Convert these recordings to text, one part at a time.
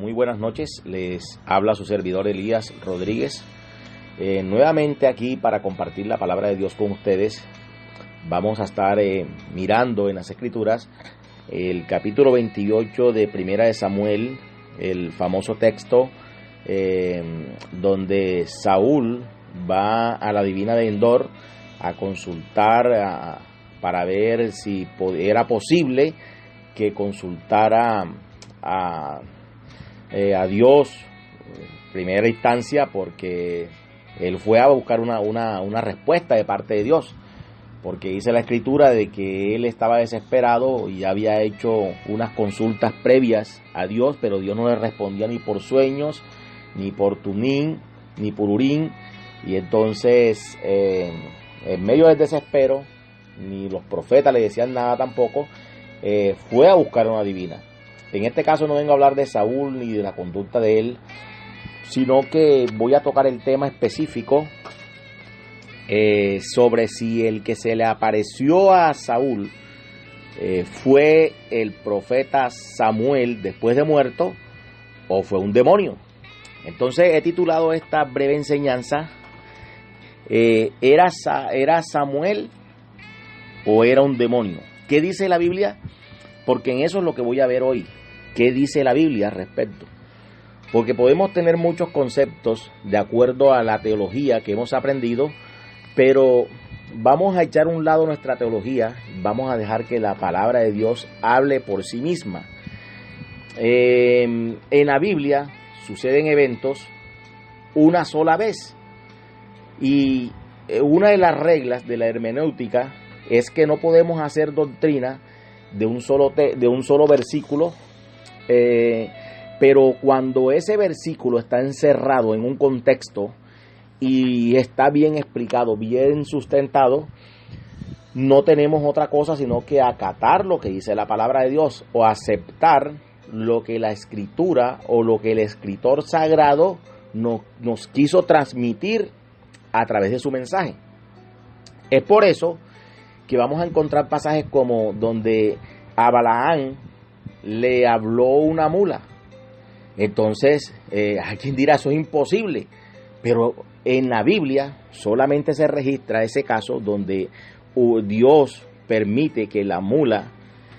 Muy buenas noches, les habla su servidor Elías Rodríguez, nuevamente aquí para compartir la palabra de Dios con ustedes. Vamos a estar mirando en las Escrituras el capítulo 28 de Primera de Samuel, el famoso texto donde Saúl va a la divina de Endor a consultar para ver si era posible que consultara a Dios en primera instancia, porque él fue a buscar una respuesta de parte de Dios, porque dice la Escritura de que él estaba desesperado y había hecho unas consultas previas a Dios, pero Dios no le respondía ni por sueños, ni por Tumín, ni por Urín, y entonces en medio del desespero, ni los profetas le decían nada tampoco, fue a buscar una divina. En este caso no vengo a hablar de Saúl ni de la conducta de él, sino que voy a tocar el tema específico sobre si el que se le apareció a Saúl fue el profeta Samuel después de muerto o fue un demonio. Entonces he titulado esta breve enseñanza ¿Era Samuel o era un demonio? ¿Qué dice la Biblia? Porque en eso es lo que voy a ver hoy. ¿Qué dice la Biblia al respecto? Porque podemos tener muchos conceptos de acuerdo a la teología que hemos aprendido, pero vamos a echar a un lado nuestra teología, vamos a dejar que la palabra de Dios hable por sí misma. En la Biblia suceden eventos una sola vez, y una de las reglas de la hermenéutica es que no podemos hacer doctrina de un solo versículo, pero cuando ese versículo está encerrado en un contexto y está bien explicado, bien sustentado, no tenemos otra cosa sino que acatar lo que dice la palabra de Dios o aceptar lo que la Escritura o lo que el escritor sagrado nos quiso transmitir a través de su mensaje. Es por eso que vamos a encontrar pasajes como donde a Balaam le habló una mula. Entonces, hay quien dirá, eso es imposible, pero en la Biblia solamente se registra ese caso donde Dios permite que la mula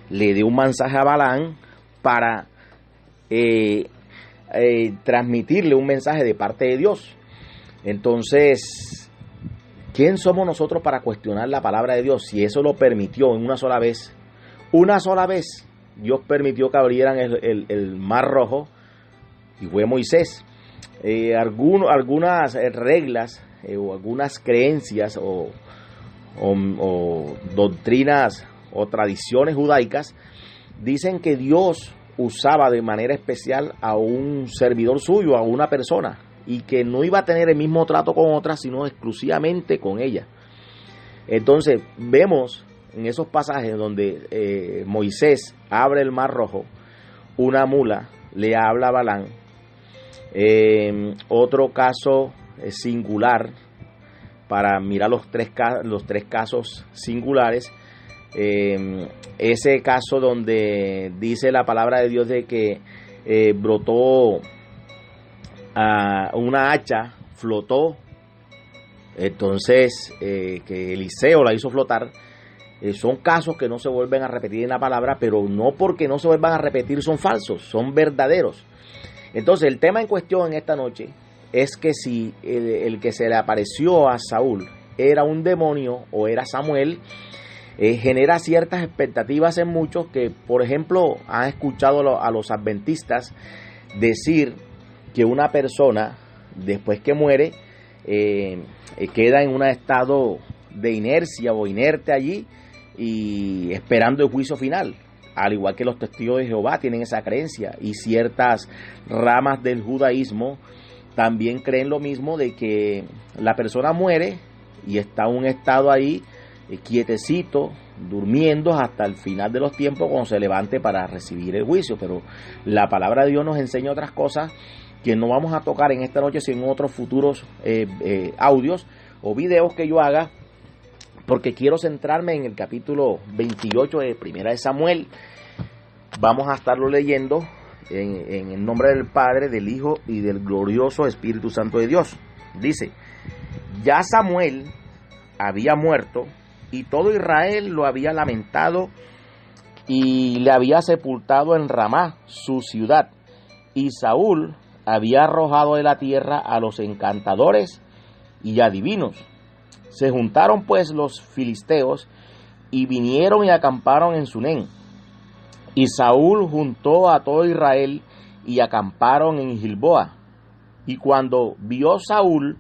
le dé un mensaje a Balaam para transmitirle un mensaje de parte de Dios. Entonces, ¿quién somos nosotros para cuestionar la palabra de Dios? Si eso lo permitió en una sola vez, Dios permitió que abrieran el Mar Rojo y fue Moisés. Algunas reglas o algunas creencias o doctrinas o tradiciones judaicas dicen que Dios usaba de manera especial a un servidor suyo, a una persona, y que no iba a tener el mismo trato con otras, sino exclusivamente con ella. Entonces vemos en esos pasajes donde Moisés abre el Mar Rojo, una mula le habla a Balaam. Otro caso singular, para mirar los tres casos singulares, ese caso donde dice la palabra de Dios de que brotó una hacha, flotó, entonces que Eliseo la hizo flotar. Son casos que no se vuelven a repetir en la palabra, pero no porque no se vuelvan a repetir son falsos, son verdaderos. Entonces el tema en cuestión en esta noche es que si el que se le apareció a Saúl era un demonio o era Samuel. Genera ciertas expectativas en muchos que, por ejemplo, han escuchado a los adventistas decir que una persona después que muere queda en un estado de inercia o inerte allí y esperando el juicio final, al igual que los testigos de Jehová tienen esa creencia, y ciertas ramas del judaísmo también creen lo mismo, de que la persona muere y está en un estado ahí quietecito, durmiendo hasta el final de los tiempos, cuando se levante para recibir el juicio. Pero la palabra de Dios nos enseña otras cosas que no vamos a tocar en esta noche, sino en otros futuros audios o videos que yo haga, porque quiero centrarme en el capítulo 28 de Primera de Samuel. Vamos a estarlo leyendo en el nombre del Padre, del Hijo y del glorioso Espíritu Santo de Dios. Dice, ya Samuel había muerto y todo Israel lo había lamentado y le había sepultado en Ramá, su ciudad. Y Saúl había arrojado de la tierra a los encantadores y adivinos. Se juntaron pues los filisteos y vinieron y acamparon en Sunén. Y Saúl juntó a todo Israel y acamparon en Gilboa. Y cuando vio Saúl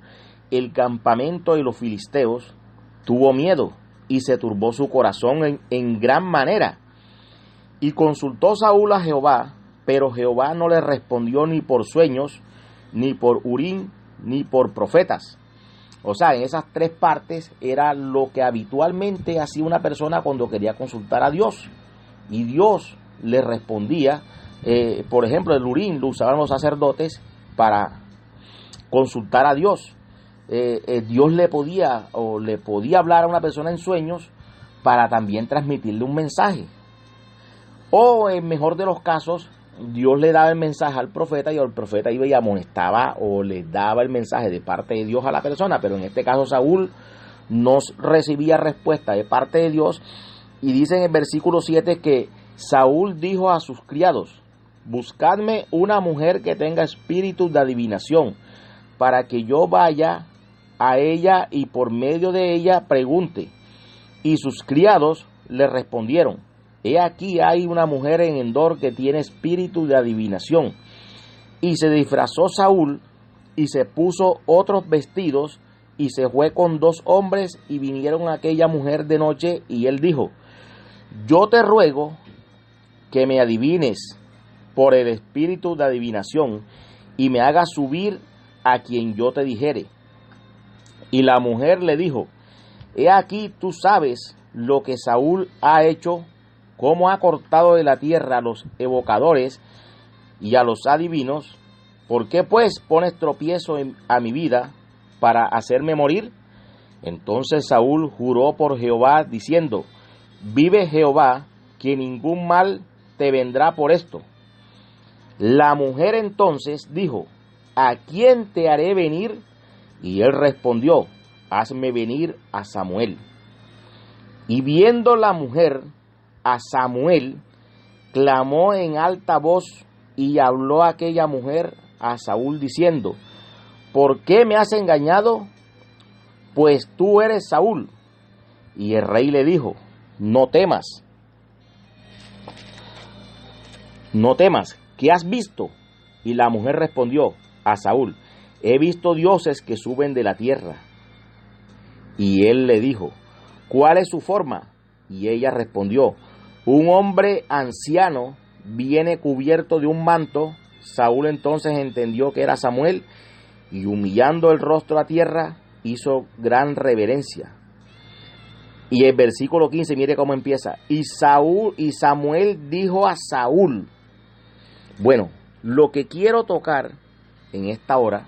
el campamento de los filisteos, tuvo miedo y se turbó su corazón en gran manera. Y consultó Saúl a Jehová, pero Jehová no le respondió ni por sueños, ni por Urim, ni por profetas. O sea, en esas tres partes era lo que habitualmente hacía una persona cuando quería consultar a Dios. Y Dios le respondía. Por ejemplo, el Urim lo usaban los sacerdotes para consultar a Dios. Dios le podía hablar a una persona en sueños para también transmitirle un mensaje. O en mejor de los casos, Dios le daba el mensaje al profeta y el profeta iba y amonestaba o le daba el mensaje de parte de Dios a la persona. Pero en este caso Saúl no recibía respuesta de parte de Dios. Y dice en el versículo 7 que Saúl dijo a sus criados, buscadme una mujer que tenga espíritu de adivinación, para que yo vaya a ella y por medio de ella pregunte. Y sus criados le respondieron, he aquí hay una mujer en Endor que tiene espíritu de adivinación. Y se disfrazó Saúl y se puso otros vestidos y se fue con 2 hombres y vinieron a aquella mujer de noche y él dijo, yo te ruego que me adivines por el espíritu de adivinación y me hagas subir a quien yo te dijere. Y la mujer le dijo, he aquí tú sabes lo que Saúl ha hecho, cómo ha cortado de la tierra a los evocadores y a los adivinos. ¿Por qué pues pones tropiezo a mi vida para hacerme morir? Entonces Saúl juró por Jehová diciendo, vive Jehová, que ningún mal te vendrá por esto. La mujer entonces dijo, ¿a quién te haré venir? Y él respondió, hazme venir a Samuel. Y viendo la mujer a Samuel, clamó en alta voz y habló aquella mujer a Saúl diciendo, ¿por qué me has engañado? Pues tú eres Saúl. Y el rey le dijo, no temas, ¿qué has visto? Y la mujer respondió a Saúl, he visto dioses que suben de la tierra. Y él le dijo, ¿cuál es su forma? Y ella respondió, un hombre anciano viene cubierto de un manto. Saúl entonces entendió que era Samuel y humillando el rostro a tierra hizo gran reverencia. Y el versículo 15, mire cómo empieza. Y Samuel dijo a Saúl. Bueno, lo que quiero tocar en esta hora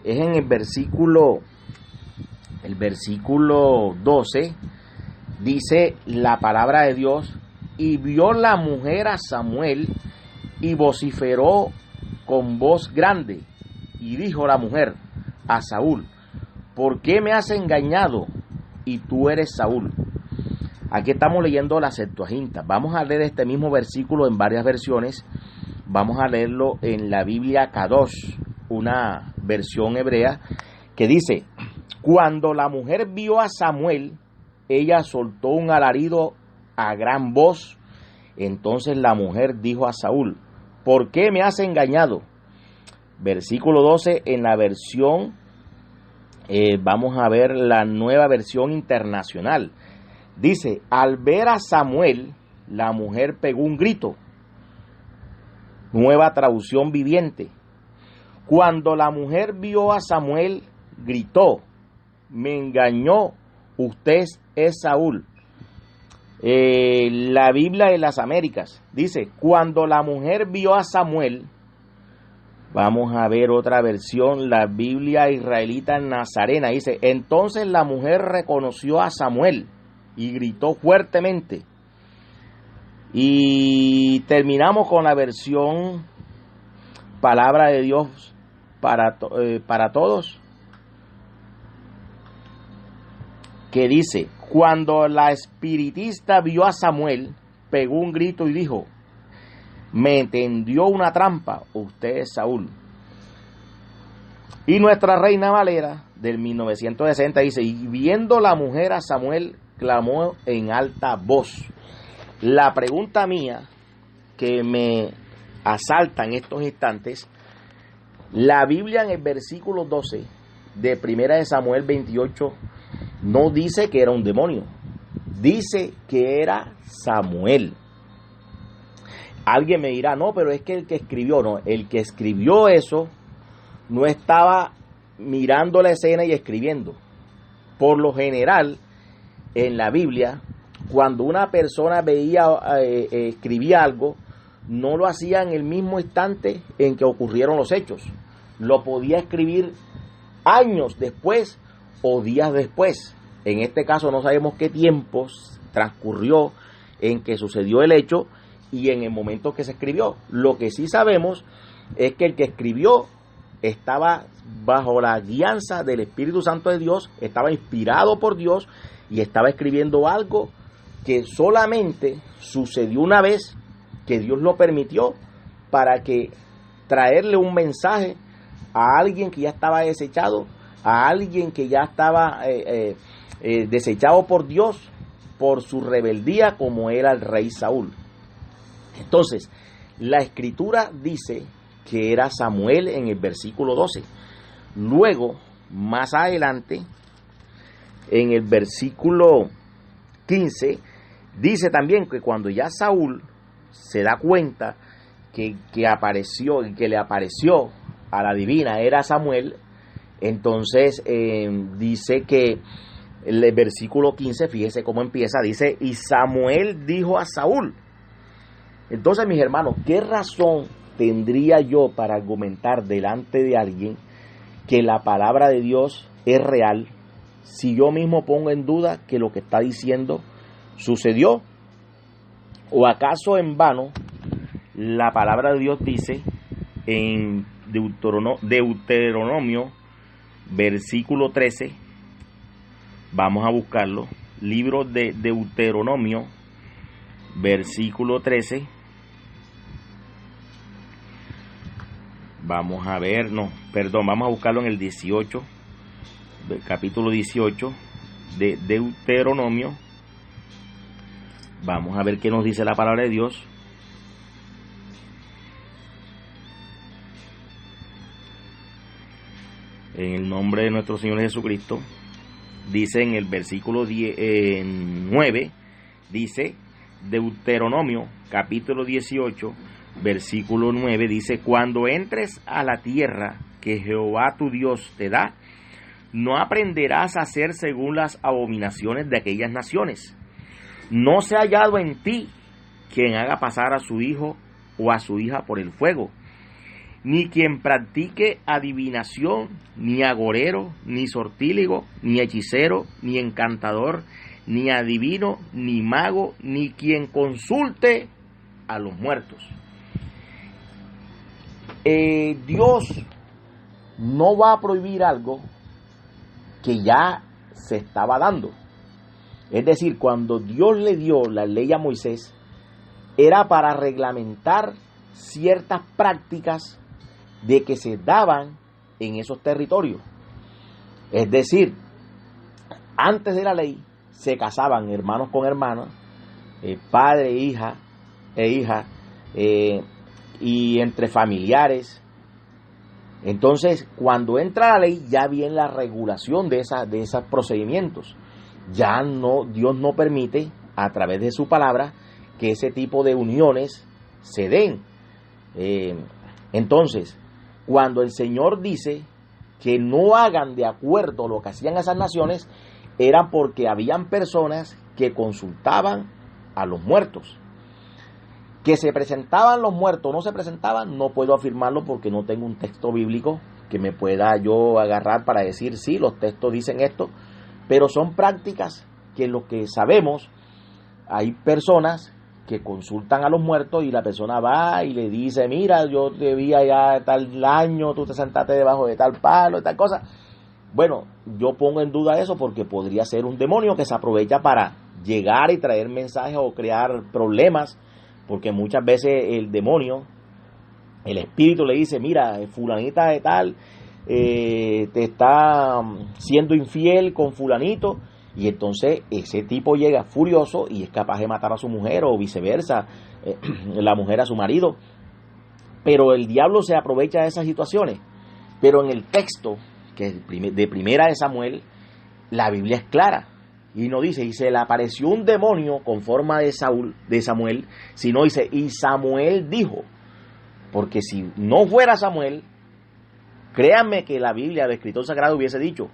es en el versículo 12. Dice la palabra de Dios, y vio la mujer a Samuel y vociferó con voz grande. Y dijo la mujer a Saúl, ¿por qué me has engañado? Y tú eres Saúl. Aquí estamos leyendo la Septuaginta. Vamos a leer este mismo versículo en varias versiones. Vamos a leerlo en la Biblia Kadosh, una versión hebrea, que dice, cuando la mujer vio a Samuel, ella soltó un alarido a gran voz. Entonces la mujer dijo a Saúl, ¿por qué me has engañado? Versículo 12 en la versión, vamos a ver la nueva versión internacional. Dice, al ver a Samuel, la mujer pegó un grito. Nueva traducción viviente. Cuando la mujer vio a Samuel, gritó, me engañó, usted es Saúl. La Biblia de las Américas dice, cuando la mujer vio a Samuel, vamos a ver otra versión, la Biblia israelita nazarena, dice, entonces la mujer reconoció a Samuel y gritó fuertemente. Y terminamos con la versión Palabra de Dios para todos, que dice: cuando la espiritista vio a Samuel, pegó un grito y dijo: me tendió una trampa, usted es Saúl. Y nuestra Reina Valera del 1960 dice: y viendo la mujer a Samuel, clamó en alta voz. La pregunta mía que me asalta en estos instantes: la Biblia en el versículo 12 de 1 de Samuel 28 no dice que era un demonio, dice que era Samuel. Alguien me dirá: no, pero es que el que escribió eso no estaba mirando la escena y escribiendo. Por lo general, en la Biblia, cuando una persona escribía algo, no lo hacía en el mismo instante en que ocurrieron los hechos. Lo podía escribir años después o días después. En este caso no sabemos qué tiempo transcurrió en que sucedió el hecho y en el momento que se escribió. Lo que sí sabemos es que el que escribió estaba bajo la guianza del Espíritu Santo de Dios, estaba inspirado por Dios y estaba escribiendo algo que solamente sucedió una vez, que Dios lo permitió para que traerle un mensaje a alguien que ya estaba desechado, a alguien que ya estaba desechado por Dios por su rebeldía, como era el rey Saúl. Entonces, la escritura dice que era Samuel en el versículo 12. Luego, más adelante, en el versículo 15, dice también que cuando ya Saúl se da cuenta que apareció y que le apareció a la divina era Samuel, entonces dice que el versículo 15, fíjese cómo empieza, dice: y Samuel dijo a Saúl. Entonces, mis hermanos, ¿qué razón tendría yo para argumentar delante de alguien que la palabra de Dios es real si yo mismo pongo en duda que lo que está diciendo sucedió? ¿O acaso en vano la palabra de Dios dice en Deuteronomio versículo 13? Vamos a buscarlo. Libro de Deuteronomio versículo 13. Vamos a buscarlo en el 18, capítulo 18 de Deuteronomio. Vamos a ver qué nos dice la palabra de Dios. En el nombre de nuestro Señor Jesucristo, dice en el versículo 9, dice Deuteronomio, capítulo 18, versículo 9, dice: cuando entres a la tierra que Jehová tu Dios te da, no aprenderás a hacer según las abominaciones de aquellas naciones. No se ha hallado en ti quien haga pasar a su hijo o a su hija por el fuego, ni quien practique adivinación, ni agorero, ni sortílego, ni hechicero, ni encantador, ni adivino, ni mago, ni quien consulte a los muertos. Dios no va a prohibir algo que ya se estaba dando. Es decir, cuando Dios le dio la ley a Moisés, era para reglamentar ciertas prácticas de que se daban en esos territorios. Es decir, antes de la ley se casaban hermanos con hermanas, padre e hija, y entre familiares. Entonces, cuando entra la ley, ya viene la regulación de esos procedimientos. Ya no, Dios no permite, a través de su palabra, que ese tipo de uniones se den. Entonces, cuando el Señor dice que no hagan de acuerdo lo que hacían esas naciones, era porque habían personas que consultaban a los muertos. Que se presentaban los muertos o no se presentaban, no puedo afirmarlo porque no tengo un texto bíblico que me pueda yo agarrar para decir sí, los textos dicen esto, pero son prácticas que lo que sabemos, hay personas que consultan a los muertos y la persona va y le dice, mira, yo te vi allá tal año, tú te sentaste debajo de tal palo, de tal cosa. Bueno, yo pongo en duda eso porque podría ser un demonio que se aprovecha para llegar y traer mensajes o crear problemas, porque muchas veces el demonio, el espíritu le dice, mira, fulanita de tal, te está siendo infiel con fulanito, y entonces ese tipo llega furioso y es capaz de matar a su mujer o viceversa, la mujer a su marido. Pero el diablo se aprovecha de esas situaciones. Pero en el texto que es de Primera de Samuel, la Biblia es clara y no dice, y se le apareció un demonio con forma de Samuel, sino dice, y Samuel dijo. Porque si no fuera Samuel, créanme que la Biblia, el escritor sagrado hubiese dicho,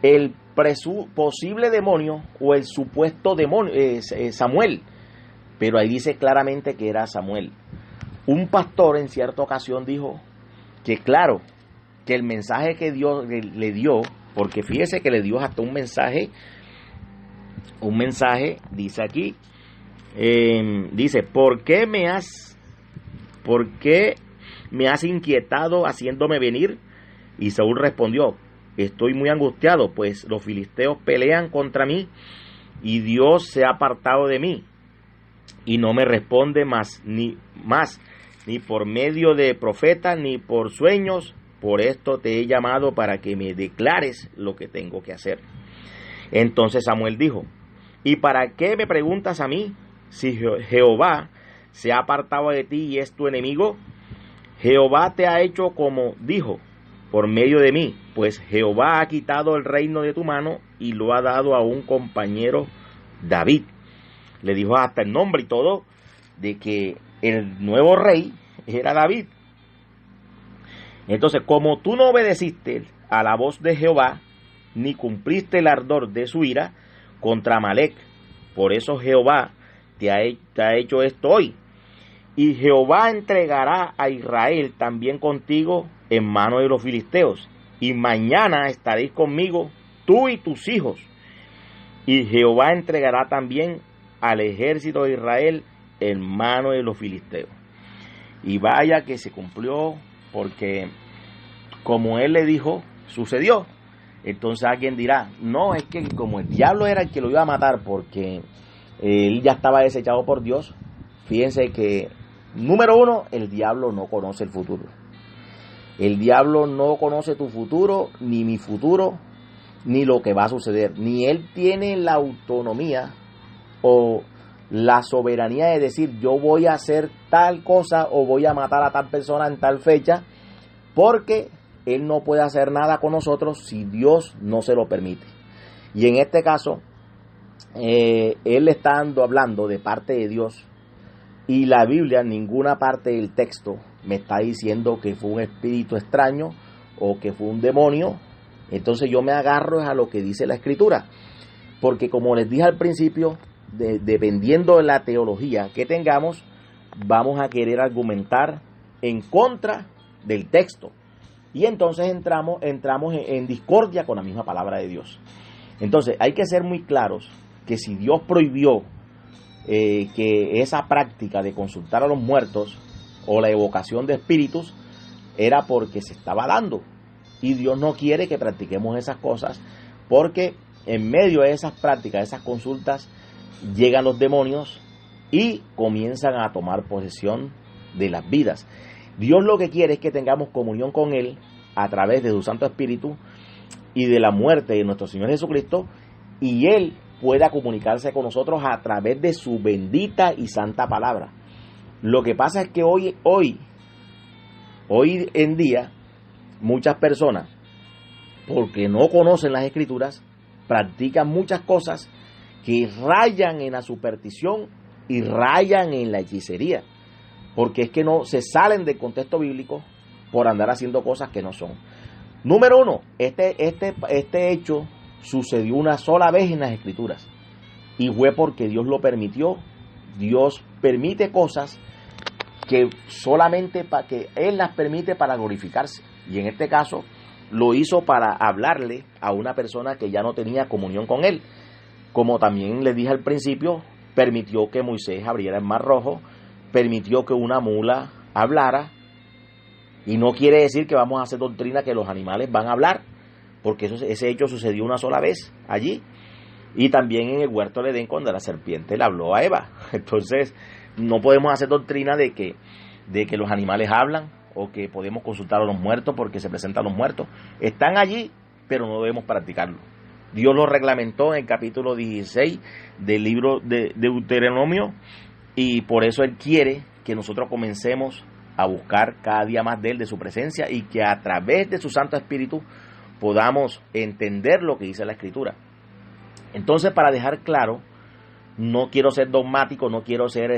el posible demonio o el supuesto demonio, Samuel, pero ahí dice claramente que era Samuel. Un pastor en cierta ocasión dijo que claro, que el mensaje que Dios le dio, porque fíjese que le dio hasta un mensaje, dice aquí, dice, ¿por qué me has inquietado haciéndome venir? Y Saúl respondió, estoy muy angustiado, pues los filisteos pelean contra mí y Dios se ha apartado de mí y no me responde ni por medio de profetas ni por sueños. Por esto te he llamado para que me declares lo que tengo que hacer. Entonces Samuel dijo, ¿y para qué me preguntas a mí si Jehová se ha apartado de ti y es tu enemigo? Jehová te ha hecho como dijo por medio de mí, pues Jehová ha quitado el reino de tu mano y lo ha dado a un compañero, David. Le dijo hasta el nombre y todo de que el nuevo rey era David. Entonces, como tú no obedeciste a la voz de Jehová, ni cumpliste el ardor de su ira contra Amalec, por eso Jehová te ha hecho esto hoy. Y Jehová entregará a Israel también contigo en mano de los filisteos. Y mañana estaréis conmigo, tú y tus hijos. Y Jehová entregará también al ejército de Israel en mano de los filisteos. Y vaya que se cumplió, porque como él le dijo, sucedió. Entonces alguien dirá, no, es que como el diablo era el que lo iba a matar porque él ya estaba desechado por Dios. Fíjense que, número uno, el diablo no conoce el futuro. El diablo no conoce tu futuro, ni mi futuro, ni lo que va a suceder. Ni él tiene la autonomía o la soberanía de decir, yo voy a hacer tal cosa o voy a matar a tal persona en tal fecha, porque él no puede hacer nada con nosotros si Dios no se lo permite. Y en este caso, él está hablando de parte de Dios, y la Biblia, en ninguna parte del texto me está diciendo que fue un espíritu extraño o que fue un demonio. Entonces yo me agarro a lo que dice la Escritura, porque como les dije al principio, dependiendo de la teología que tengamos, vamos a querer argumentar en contra del texto, y entonces entramos en discordia con la misma palabra de Dios. Entonces hay que ser muy claros que si Dios prohibió que esa práctica de consultar a los muertos o la evocación de espíritus, era porque se estaba dando, y Dios no quiere que practiquemos esas cosas, porque en medio de esas prácticas, de esas consultas, llegan los demonios y comienzan a tomar posesión de las vidas. Dios lo que quiere es que tengamos comunión con Él a través de su Santo Espíritu y de la muerte de nuestro Señor Jesucristo, y Él pueda comunicarse con nosotros a través de su bendita y santa palabra. Lo que pasa es que hoy en día, muchas personas, porque no conocen las Escrituras, practican muchas cosas que rayan en la superstición y rayan en la hechicería, porque es que no se salen del contexto bíblico por andar haciendo cosas que no son. Número uno, este hecho sucedió una sola vez en las Escrituras, y fue porque Dios lo permitió. Dios permite cosas que solamente para que Él las permite para glorificarse, y en este caso lo hizo para hablarle a una persona que ya no tenía comunión con Él. Como también les dije al principio, permitió que Moisés abriera el Mar Rojo, permitió que una mula hablara, y no quiere decir que vamos a hacer doctrina que los animales van a hablar, porque ese hecho sucedió una sola vez allí, y también en el huerto del Edén cuando la serpiente le habló a Eva. Entonces no podemos hacer doctrina de que los animales hablan, o que podemos consultar a los muertos porque se presentan los muertos. Están allí, pero no debemos practicarlo. Dios lo reglamentó en el capítulo 16 del libro de Deuteronomio, y por eso Él quiere que nosotros comencemos a buscar cada día más de Él, de su presencia, y que a través de su Santo Espíritu podamos entender lo que dice la Escritura. Entonces, para dejar claro, no quiero ser dogmático, no quiero ser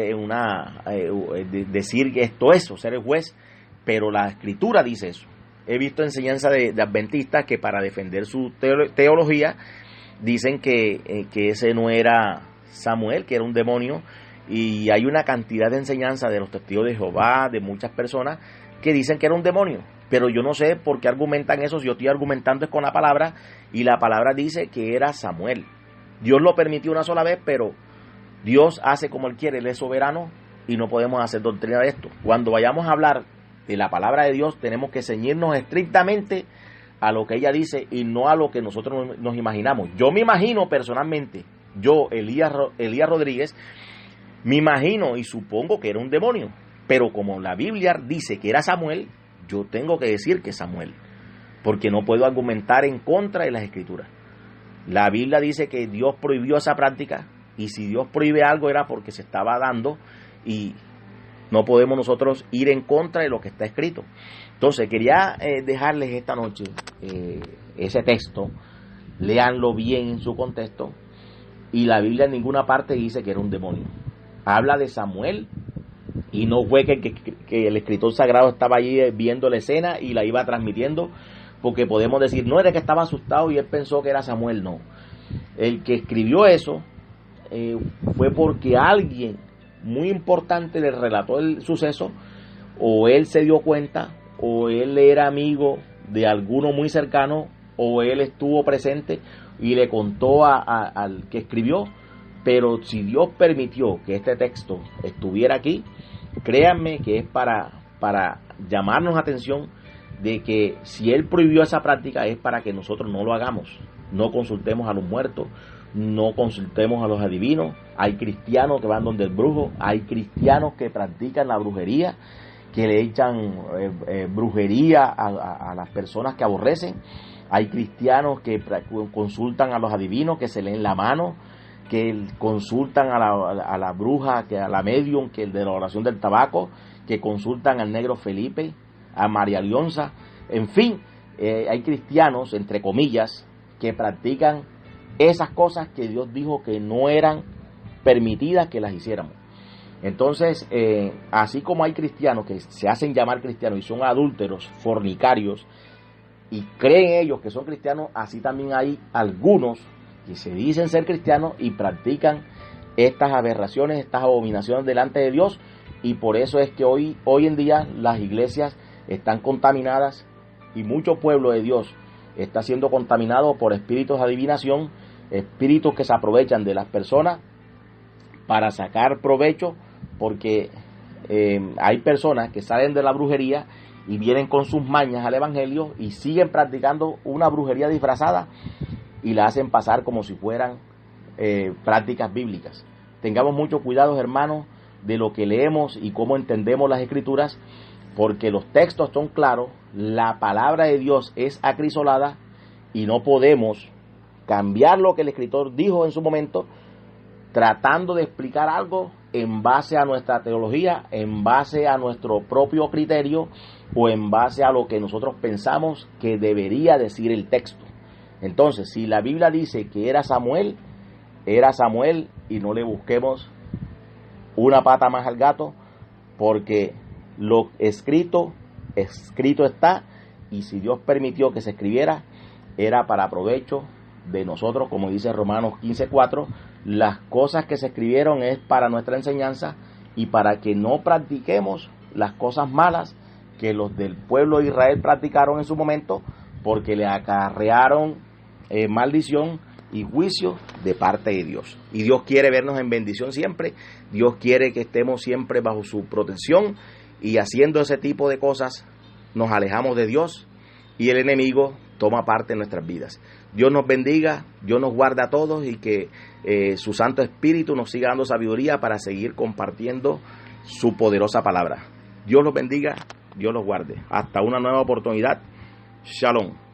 decir que esto es, o ser el juez, pero la Escritura dice eso. He visto enseñanza de adventistas que para defender su teología dicen que ese no era Samuel, que era un demonio, y hay una cantidad de enseñanza de los testigos de Jehová, de muchas personas, que dicen que era un demonio. Pero yo no sé por qué argumentan eso, si yo estoy argumentando es con la palabra, y la palabra dice que era Samuel. Dios lo permitió una sola vez, pero Dios hace como Él quiere, Él es soberano, y no podemos hacer doctrina de esto. Cuando vayamos a hablar de la palabra de Dios, tenemos que ceñirnos estrictamente a lo que ella dice y no a lo que nosotros nos imaginamos. Yo me imagino personalmente, Elías Rodríguez, me imagino y supongo que era un demonio, pero como la Biblia dice que era Samuel, yo tengo que decir que es Samuel, porque no puedo argumentar en contra de las Escrituras. La Biblia dice que Dios prohibió esa práctica, y si Dios prohíbe algo era porque se estaba dando, y no podemos nosotros ir en contra de lo que está escrito. Entonces quería dejarles esta noche ese texto, léanlo bien en su contexto, y la Biblia en ninguna parte dice que era un demonio. Habla de Samuel, y no fue que el escritor sagrado estaba allí viendo la escena y la iba transmitiendo, porque podemos decir, no era que estaba asustado y él pensó que era Samuel. No, el que escribió eso fue porque alguien muy importante le relató el suceso, o él se dio cuenta, o él era amigo de alguno muy cercano, o él estuvo presente y le contó al que escribió. Pero si Dios permitió que este texto estuviera aquí, créanme que es para llamarnos atención de que si Él prohibió esa práctica es para que nosotros no lo hagamos. No consultemos a los muertos, no consultemos a los adivinos. Hay cristianos que van donde el brujo, hay cristianos que practican la brujería, que le echan brujería a las personas que aborrecen. Hay cristianos que consultan a los adivinos, que se leen la mano, que consultan a la bruja, que a la medium, que el de la oración del tabaco, que consultan al negro Felipe, a María Leonza. En fin, hay cristianos, entre comillas, que practican esas cosas que Dios dijo que no eran permitidas que las hiciéramos. Entonces, así como hay cristianos que se hacen llamar cristianos y son adúlteros, fornicarios, y creen ellos que son cristianos, así también hay algunos que se dicen ser cristianos y practican estas aberraciones, estas abominaciones delante de Dios, y por eso es que hoy en día las iglesias están contaminadas y mucho pueblo de Dios está siendo contaminado por espíritus de adivinación, espíritus que se aprovechan de las personas para sacar provecho, porque hay personas que salen de la brujería y vienen con sus mañas al evangelio y siguen practicando una brujería disfrazada y la hacen pasar como si fueran prácticas bíblicas. Tengamos mucho cuidado, hermanos, de lo que leemos y cómo entendemos las Escrituras, porque los textos son claros, la palabra de Dios es acrisolada y no podemos cambiar lo que el escritor dijo en su momento tratando de explicar algo en base a nuestra teología, en base a nuestro propio criterio o en base a lo que nosotros pensamos que debería decir el texto. Entonces, si la Biblia dice que era Samuel y no le busquemos una pata más al gato, porque lo escrito está, y si Dios permitió que se escribiera, era para provecho de nosotros, como dice Romanos 15:4, las cosas que se escribieron es para nuestra enseñanza y para que no practiquemos las cosas malas que los del pueblo de Israel practicaron en su momento, porque le acarrearon maldición y juicio de parte de Dios. Y Dios quiere vernos en bendición siempre. Dios quiere que estemos siempre bajo su protección, y haciendo ese tipo de cosas nos alejamos de Dios y el enemigo toma parte en nuestras vidas. Dios nos bendiga, Dios nos guarda a todos, y que su Santo Espíritu nos siga dando sabiduría para seguir compartiendo su poderosa palabra. Dios los bendiga, Dios los guarde. Hasta una nueva oportunidad. Shalom.